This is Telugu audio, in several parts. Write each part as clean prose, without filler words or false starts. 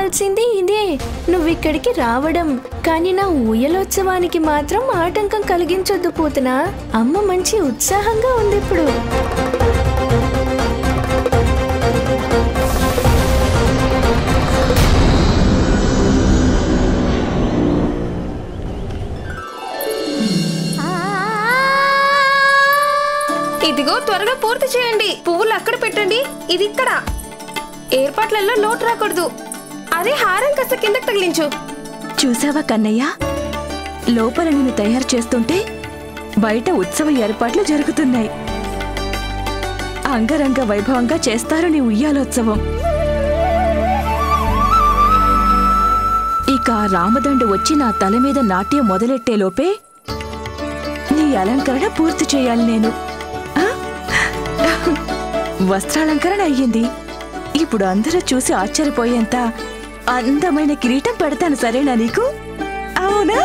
జరగాల్సింది ఇదే, నువ్విక్కడికి రావడం. కానీ నా ఊయలోత్సవానికి మాత్రం ఆటంకం కలిగించొద్దు పూతనా. అమ్మ మంచి ఉత్సాహంగా ఉంది ఇప్పుడు. ఇదిగో త్వరగా పూర్తి చేయండి. పువ్వులు అక్కడ పెట్టండి, ఇది ఇక్కడ. ఏర్పాట్లలో లోటు రాకూడదు. అదే హారం కాస్త కిందకి తగిలించు. చూసావా కన్నయ్య, లోపల నిన్ను తయారు చేస్తుంటే బయట ఉత్సవ ఏర్పాట్లు జరుగుతున్నాయి. అంగరంగ వైభవంగా చేస్తారు నీ ఉయ్యాలోత్సవం. ఇక రామదండు వచ్చి నా తల మీద నాట్యం మొదలెట్టేలోపే నీ అలంకరణ పూర్తి చేయాలి నేను. వస్త్రాలంకరణ అయ్యింది. ఇప్పుడు అందరూ చూసి ఆశ్చర్యపోయేంత అందమైన కిరీటం పెడతాను, సరేనా నీకు? అవునా?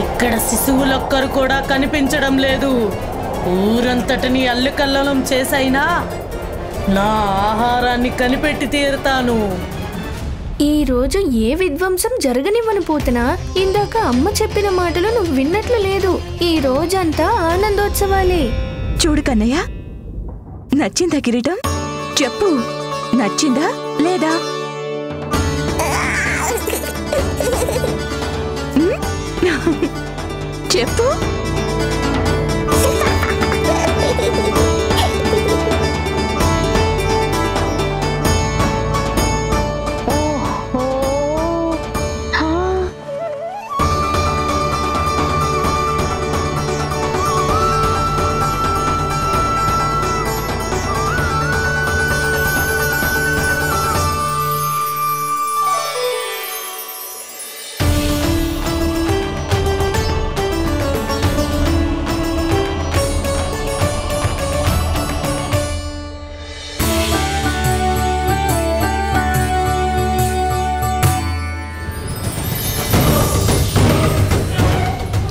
ఇక్కడ శిశువులొక్కరు కూడా కనిపించడం లేదు. ఊరంతటిని అల్లుకల్లోలం చేసైనా నా ఆహారాన్ని కనిపెట్టి తీరుతాను. ఈ రోజు ఏ విధ్వంసం జరగనివ్వను పూతనా. ఇందాక అమ్మ చెప్పిన మాటలు నువ్వు విన్నట్లు లేదు. ఈ రోజంతా ఆనందోత్సవాలే. చూడు కన్నయ్య, నచ్చిందా కిరీటం? చెప్పు, నచ్చిందా లేదా? చెప్పు.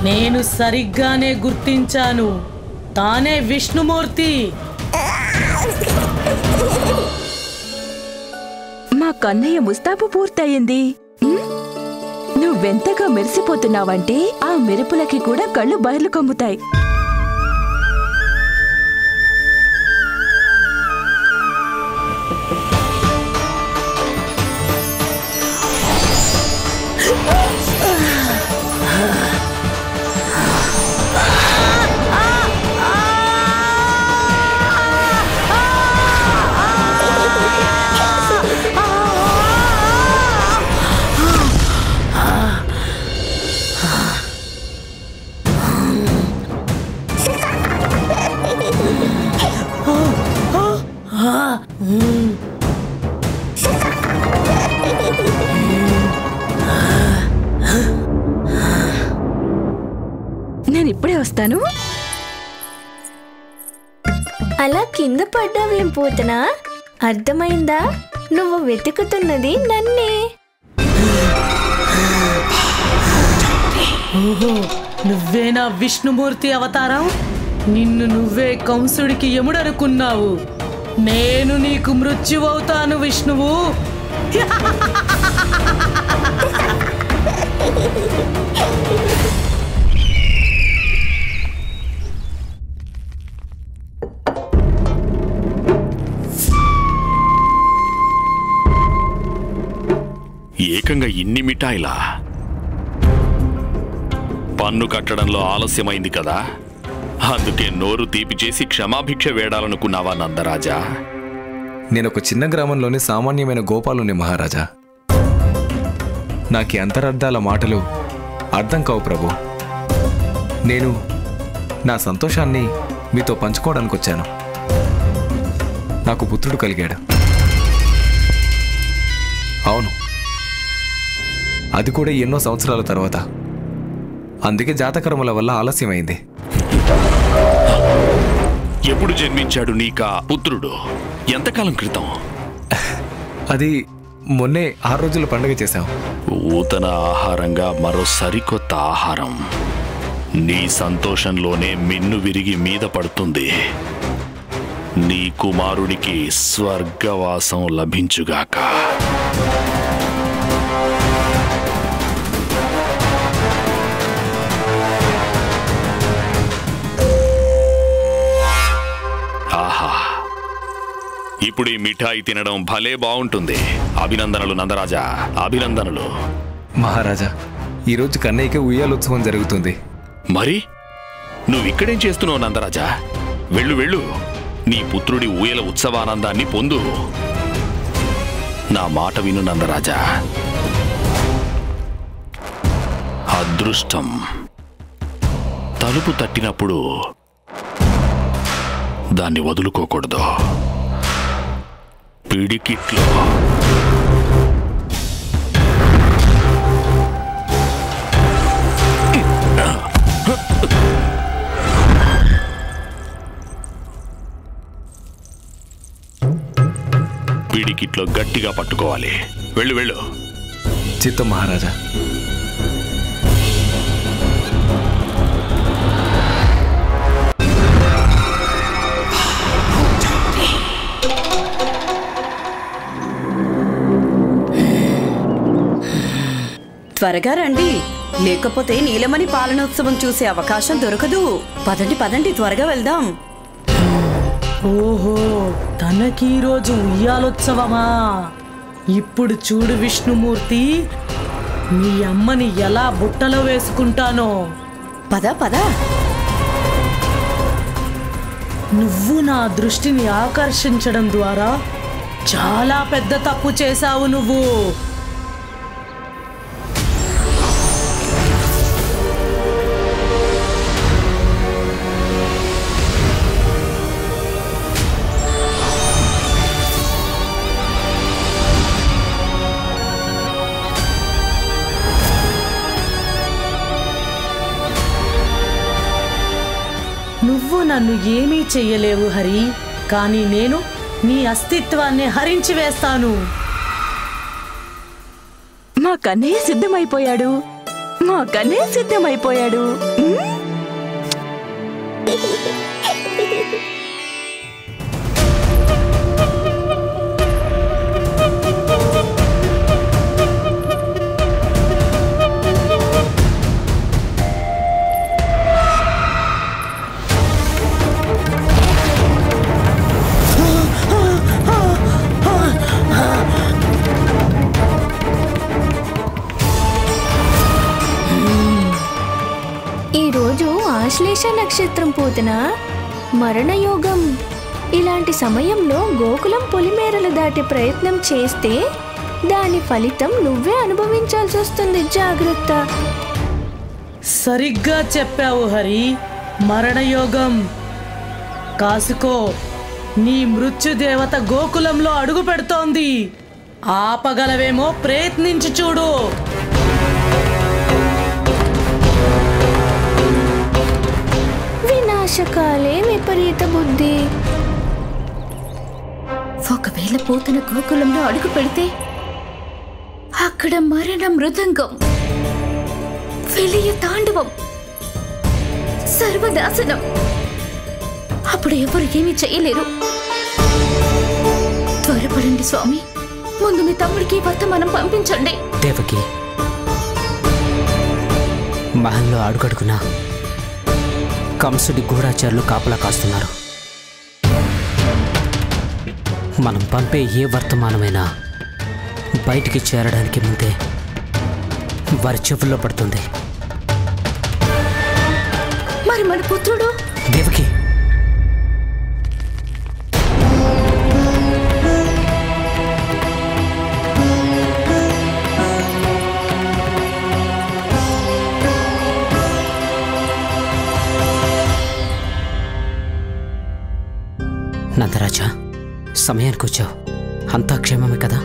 నేను సరిగ్గానే గుర్తించాను, తానే విష్ణుమూర్తి. మా కన్నయ్య ముస్తాబు పూర్తయింది. నువ్వెంతగా మెరిసిపోతున్నావంటే ఆ మెరుపులకి కూడా కళ్ళు బయర్లు కమ్ముతాయి. నేనిప్పుడే వస్తాను. అలా కింద పడ్డావేం పూతనా? అర్థమైందా? నువ్వు వెతుకుతున్నది నన్నే. ఓహో, నువ్వేనా విష్ణుమూర్తి అవతారం? నిన్ను నువ్వే కంసుడికి యముడనుకున్నావు. నేను నీకు మృత్యువవుతాను విష్ణువు. ఏకంగా ఇన్ని మిఠాయిలా? పన్ను కట్టడంలో ఆలస్యమైంది కదా, అందుకే నోరు తీపి చేసి క్షమాభిక్ష వేడాలనుకున్నావా నందరాజా? నేనొక చిన్న గ్రామంలోని సామాన్యమైన గోపాలుని మహారాజా. నాకీ అంతరార్థాల మాటలు అర్థం కావు ప్రభు. నేను నా సంతోషాన్ని మీతో పంచుకోవడానికి వచ్చాను. నాకు పుత్రుడు కలిగాడు. అవును, అది కూడా ఎన్నో సంవత్సరాల తర్వాత. అందుకే జాతకర్మల వల్ల ఆలస్యమైంది. ఎప్పుడు జన్మించాడు నీకా పుత్రుడు? ఎంతకాలం క్రితం? అది మొన్నే 6 రోజుల పండుగ చేశాం. ఊతన ఆహారంగా మరో సరికొత్త ఆహారం. నీ సంతోషంలోనే మిన్ను విరిగి మీద పడుతుంది. నీ కుమారుడికి స్వర్గవాసం లభించుగాక. ఆహా, ఇప్పుడు ఈ మిఠాయి తినడం భలే బాగుంటుంది. అభినందనలు నందరాజా, అభినందనలు. మహారాజా, ఈరోజు కన్నయ్యకి ఉయ్యాలోత్సవం జరుగుతుంది. మరి నువ్విక్కడేం చేస్తున్నావు నందరాజా? వెళ్ళు వెళ్ళు, నీ పుత్రుడి ఊయల ఉత్సవానందాన్ని పొందు. నా మాట విను నందరాజా. అదృష్టం తలుపు తట్టినప్పుడు దాన్ని వదులుకోకూడదు. పిడికిట్లో పిడికిట్లో గట్టిగా పట్టుకోవాలి. వెళ్ళు వెళ్ళు. చిత్తం మహారాజా. త్వరగా రండి, లేకపోతే నీలమణి పాలనోత్సవం చూసే అవకాశం దొరకదు. పదండి పదండి, త్వరగా వెళ్దాం. ఓహో, తనకి ఈరోజు ఉయ్యాలోత్సవమా? ఇప్పుడు చూడు విష్ణుమూర్తి, మీ అమ్మని ఎలా బుట్టలో వేసుకుంటానో. పద పద. నువ్వు నా దృష్టిని ఆకర్షించడం ద్వారా చాలా పెద్ద తప్పు చేశావు నువ్వు. నువ్వు నన్ను ఏమీ చెయ్యలేవు హరి, కానీ నేను నీ అస్తిత్వాన్ని హరించి వేస్తాను. మా కన్నయ్య సిద్ధమైపోయాడు, మా కన్నయ్య సిద్ధమైపోయాడు. ఈరోజు ఆశ్లేష నక్షత్రం పోతున మరణయోగం. ఇలాంటి సమయంలో గోకులం పొలిమేరలు దాటే ప్రయత్నం చేస్తే దాని ఫలితం నువ్వే అనుభవించాల్సి వస్తుంది. జాగ్రత్త. సరిగ్గా చెప్పావు హరి, మరణయోగం. కాసుకో, నీ మృత్యుదేవత గోకులంలో అడుగు పెడుతోంది. ఆపగలవేమో ప్రయత్నించి చూడు. వినాశకాలే విపరీత బుద్ధి. ఒకవేళ పోతన గోకులంలో అడుగు పెడితే అక్కడ మరణ మృదంగం, వెలియ తాండవం, సర్వనాశనం. అప్పుడు ఎవరు ఏమీ చేయలేరు. త్వరపడండి స్వామి, ముందు మీ తమ్ముడికి వర్తమానం పంపించండి. దేవకి, మహల్లో అడుగడుగునా కంసుడి గూఢాచారులు కాపలా కాస్తున్నారు. మనం పంపే ఏ వర్తమానమైనా బయటికి చేరడానికి ముందే వారి చెవుల్లో పడుతుంది. మరి మన పుత్రుడు? దేవకి, నందరాజా, సమయానికి వచ్చావు. అంతా క్షేమమే కదా?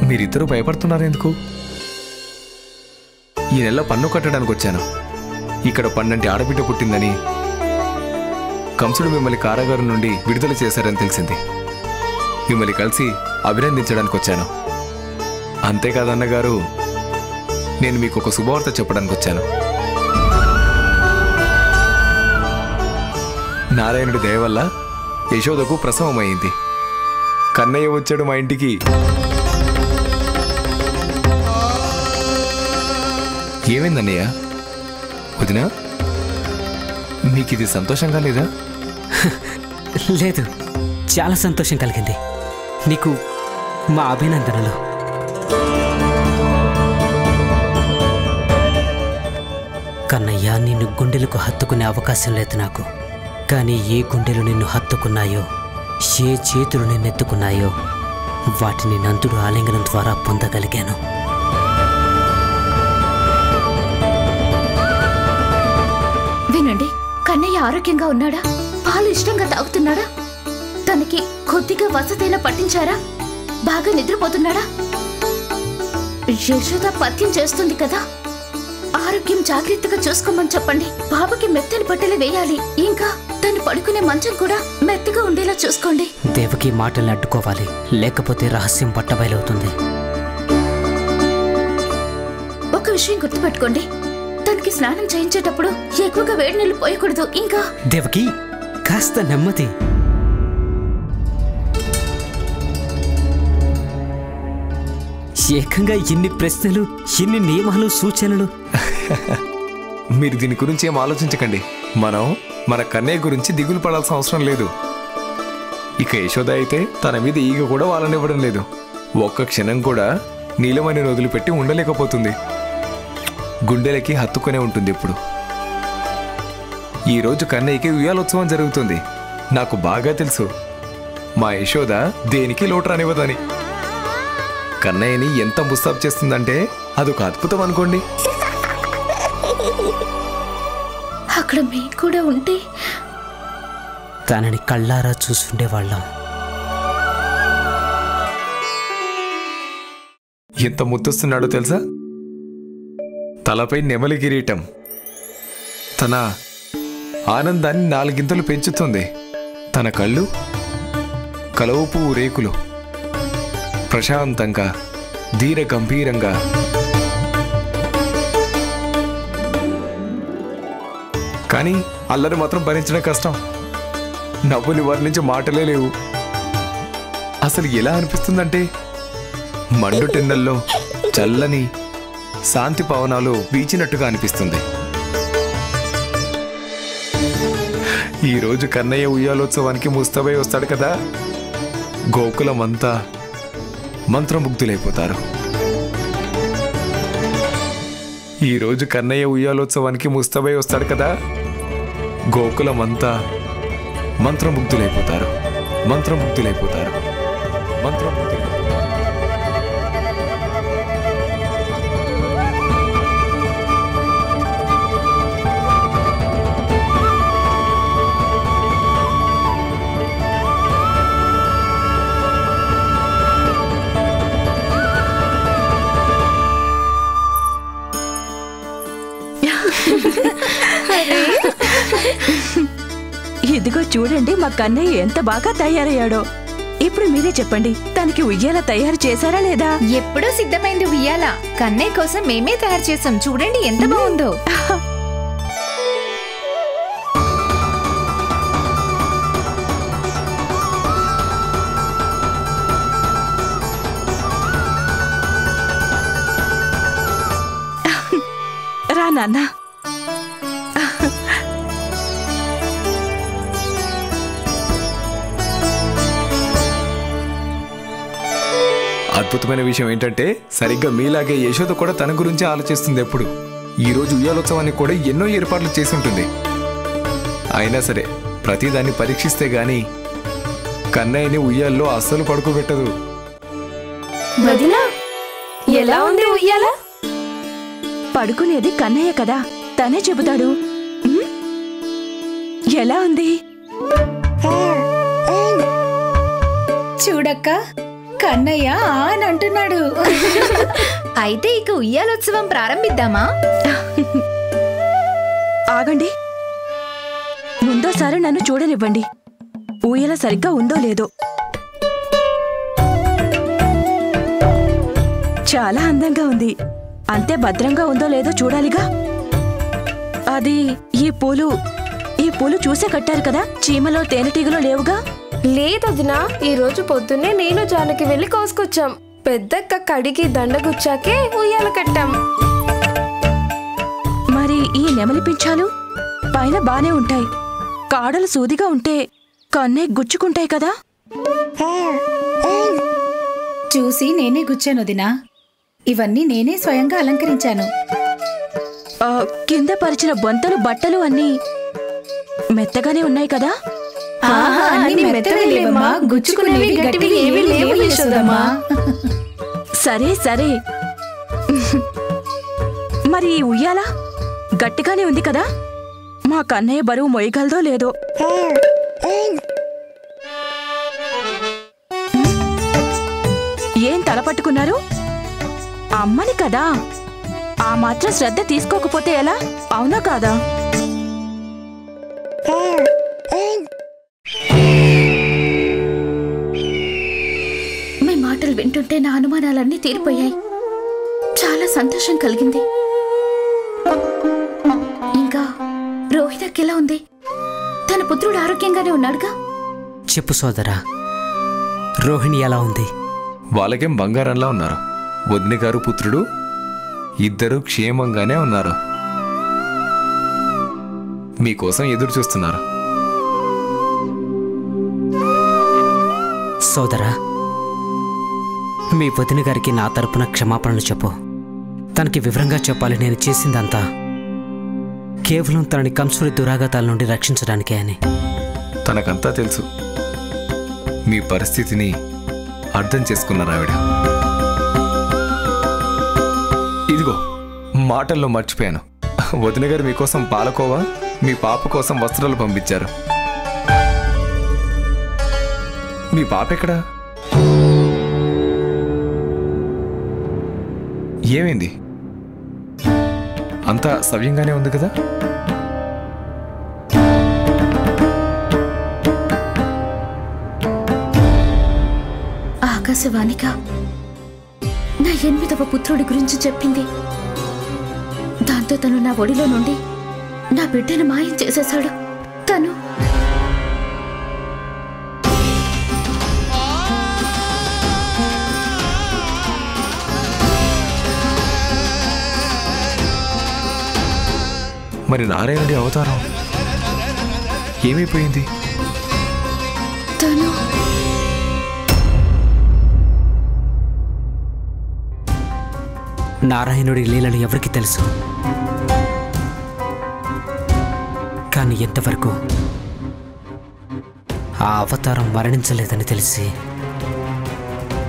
మీరిద్దరూ భయపడుతున్నారు ఎందుకు? ఈ నెల పన్ను కట్టడానికి వచ్చాను. ఇక్కడ పన్నంటి ఆడబిడ్డ పుట్టిందని కంసుడు మిమ్మల్ని కారాగారం నుండి విడుదల చేశారని తెలిసింది. మిమ్మల్ని కలిసి అభినందించడానికి వచ్చాను. అంతేకాదన్నగారు, నేను మీకు ఒక శుభవార్త చెప్పడానికి వచ్చాను. నారాయణుడి దయ వల్ల యశోదకు ప్రసవమైంది. కన్నయ్య వచ్చాడు మా ఇంటికి. ఏమైందన్నయ్య? వదినా, మీకు ఇది సంతోషంగా లేదా? లేదు, చాలా సంతోషం కలిగింది. నీకు మా అభినందనలు. కన్నయ్య, నిన్ను గుండెలకు హత్తుకునే అవకాశం లేదు నాకు. కానీ ఏ గుండెలు నిన్ను హత్తుకున్నాయో, ఏ చేతులు నిన్నెత్తుకున్నాయో వాటిని నందుడు ఆలింగనం ద్వారా పొందగలిగాను. వినండి, కన్నయ్య ఆరోగ్యంగా ఉన్నాడా? పాలు ఇష్టంగా తాగుతున్నాడా? తనకి కొద్దిగా వసతైనా పట్టించారా? బాగా నిద్రపోతున్నాడా? యశోద పత్యం చేస్తుంది కదా, ఆరోగ్యం జాగ్రత్తగా చూసుకోమని చెప్పండి. బాబుకి మెత్తని బట్టలు వేయాలి. ఇంకా తను పడుకునే మంచం కూడా మెత్తగా ఉండేలా చూసుకోండి. దేవకి మాటల్ని అడ్డుకోవాలి, లేకపోతే రహస్యం పట్టబయలవుతుంది. ఒక విషయం గుర్తుపెట్టుకోండి, తనకి స్నానం చేయించేటప్పుడు ఎక్కువగా వేడి నీళ్లు పోయకూడదు. ఇంకా దేవకి, కాస్త నెమ్మది. ఏకంగా ఇన్ని ప్రశ్నలు, ఇన్ని నియమాలు, సూచనలు. మీరు దీని గురించి ఏం ఆలోచించకండి. మనం మన కన్నయ్య గురించి దిగులు పడాల్సిన అవసరం లేదు. ఇక యశోద అయితే తన మీద ఈగ కూడా వాళ్ళనివ్వడం లేదు. ఒక్క క్షణం కూడా నీలమణిని వదిలిపెట్టి ఉండలేకపోతుంది. గుండెలకి హత్తుకునే ఉంటుంది ఇప్పుడు. ఈరోజు కన్నయ్యకి ఉయ్యాలోత్సవం జరుగుతుంది. నాకు బాగా తెలుసు మా యశోద దేనికి లోటు రానివ్వదని. కన్నయ్యని ఎంత ముస్తాబు చేస్తుందంటే అదొక అద్భుతం అనుకోండి. అక్కడ మీకు కూడా ఉంటే తనని కళ్ళారా చూసుండేవాళ్ళం. ఎంత ముద్దొస్తున్నాడో తెలుసా? తలపై నెమలి కిరీటం తన ఆనందాన్ని 4 గింతలు పెంచుతుంది. తన కళ్ళు కలవపు రేకులు, ప్రశాంతంగా, ధీర గంభీరంగా. కానీ అల్లరి మాత్రం భరించడం కష్టం. నవ్వుని వర్ణించే మాటలే లేవు. అసలు ఎలా అనిపిస్తుందంటే మండుటెన్నెల్లో చల్లని శాంతి పవనాలు వీచినట్టుగా అనిపిస్తుంది. ఈరోజు కన్నయ్య ఉయ్యాలోత్సవానికి ముస్తాబై వస్తాడు కదా, గోకులమంతా మంత్రముగ్ధులైపోతారు. ఈరోజు కన్నయ్య ఉయ్యాలోత్సవానికి ముస్తాబై వస్తాడు కదా, గోకులమంతా మంత్రముగ్ధులైపోతారు. మంత్రముగ్ధులైపోతారు. మంత్రముగ్ధులైపోతారు. ఇదిగో చూడండి, మా కన్నయ్య ఎంత బాగా తయారయ్యాడో. ఇప్పుడు మీరే చెప్పండి, తనకి ఉయ్యాల తయారు చేశారా లేదా? ఎప్పుడో సిద్ధమైంది ఉయ్యాల. కన్నయ్య కోసం మేమే తయారు చేసాం. చూడండి ఎంత బాగుందో. రా నాన్న. అద్భుతమైన విషయం ఏంటంటే సరిగ్గా మీలాగే యశోద కూడా తన గురించి ఆలోచిస్తుంది ఎప్పుడు. ఈరోజు ఉయ్యాలోత్సవానికి కూడా ఎన్నో ఏర్పాట్లు చేసి ఉంటుంది. అయినా సరే ప్రతిదాన్ని పరీక్షిస్తే గాని కన్నయ్యని ఉయ్యాల్లో అస్సలు పడుకోబెట్టదు. వదినా, ఎలా ఉంది ఉయ్యాల? పడుకునేది కన్నయ్య కదా, తనే చెబుతాడు. ఎలా ఉంది? చూడక్క, కన్నయ్య అని అంటున్నాడు. అయితే ఇక ఉయ్యాలోత్సవం ప్రారంభిద్దామా? ఆగండి, ముందోసారి నన్ను చూడనివ్వండి. ఊయల సరిగ్గా ఉందో లేదో. చాలా అందంగా ఉంది. అంతే భద్రంగా ఉందో లేదో చూడాలిగా. అది ఈ పూలు చూసే కట్టారు కదా, చీమలో తేనెటీగలు లేవుగా. లేదొదినా, ఈ రోజు పొద్దున్నే నేను జానకి వెళ్ళి కోసుకొచ్చాం. పెద్దక్క కడిగి దండగుచ్చాకే ఉయ్యాల కట్టాం. మరి ఈ నెమలి పింఛాలు పైన బానే ఉంటాయి, కాడలు సూదిగా ఉంటే కన్నే గుచ్చుకుంటాయి కదా. చూసి నేనే గుచ్చాను వదినా. ఇవన్నీ నేనే స్వయంగా అలంకరించాను. కింద పరిచిన బొంతలు బట్టలు అన్నీ మెత్తగానే ఉన్నాయి కదా. అన్ని మెత్తగా లేవమ్మా, గుచ్చుకునేవి గట్టివి ఏమీ లేవు యశోదమ్మా. సరే సరే, మరి ఈ ఉయ్యాల గట్టిగానే ఉంది కదా, మా కన్నయ్య బరువు మొయ్యగలదో లేదో. ఏం తలపట్టుకున్నారు? అమ్మని కదా, ఆ మాత్రం శ్రద్ధ తీసుకోకపోతే ఎలా? అవునా కాదా? మీ మాటలు వింటుంటే నా అనుమానాలన్నీ తీరిపోయాయి. చాలా సంతోషం కలిగింది. ఇంకా రోహితకి ఎలా ఉంది? తన పుత్రుడు ఆరోగ్యంగానే ఉన్నాడుగా? చెప్పు సోదరా, రోహిణి ఎలా ఉంది? వాళ్ళకేం బంగారంలా ఉన్నారు. వదిన గారు పుత్రుడు ఇద్దరు క్షేమంగానే ఉన్నారు. మీకోసం ఎదురు చూస్తున్నారు. సోదరా, మీ వదిన గారికి నా తరపున క్షమాపణలు చెప్పు. తనకి వివరంగా చెప్పాలి, నేను చేసిందంతా కేవలం తనని కంసుడి దురాఘాతాల నుండి రక్షించడానికే అని. తనకంతా తెలుసు. మీ పరిస్థితిని అర్థం చేసుకున్నారు ఆవిడ. ఇదిగో మాటల్లో మర్చిపోయాను, వదిన గారు మీకోసం పాలకోవా, మీ పాప కోసం వస్త్రాలు పంపించారు. మీ పాప ఎక్కడా? ఏమైంది? అంతా సవ్యంగానే ఉంది కదా? ఆకాశవాణిగా నా 8వ పుత్రుడి గురించి చెప్పింది. దాంతో తను నా ఒడిలో నుండి నా బిడ్డను మాయం చేసేశాడు. తను మరి నారాయణుడి అవతారం ఏమైపోయింది? తను నారాయణుడి లీలలు ఎవరికి తెలుసు? కానీ ఎంతవరకు ఆ అవతారం మరణించలేదని తెలిసి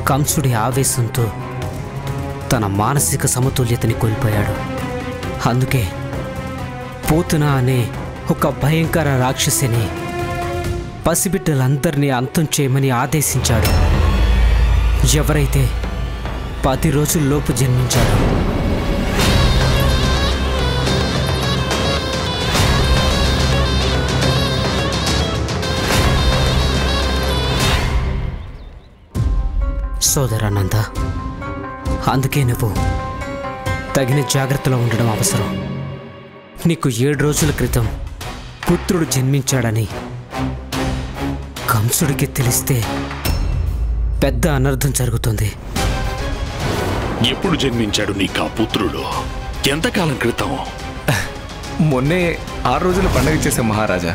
కంసుడి ఆవేశంతో తన మానసిక సమతుల్యతని కోల్పోయాడు. అందుకే పూతన అనే ఒక భయంకర రాక్షసిని పసిబిడ్డలందరినీ అంతం చేయమని ఆదేశించాడు. ఎవరైతే 10 రోజుల్లోపు జన్మించాడు. సోదరానంద, అందుకే నువ్వు తగిన జాగ్రత్తలో ఉండడం అవసరం. నీకు 7 రోజుల క్రితం పుత్రుడు జన్మించాడని కంసుడికి తెలిస్తే పెద్ద అనర్థం జరుగుతుంది. ఎప్పుడు జన్మించాడు నీకా పుత్రుడు? ఎంతకాలం క్రితం? మొన్నే 6 రోజుల పండగ చేసే మహారాజా.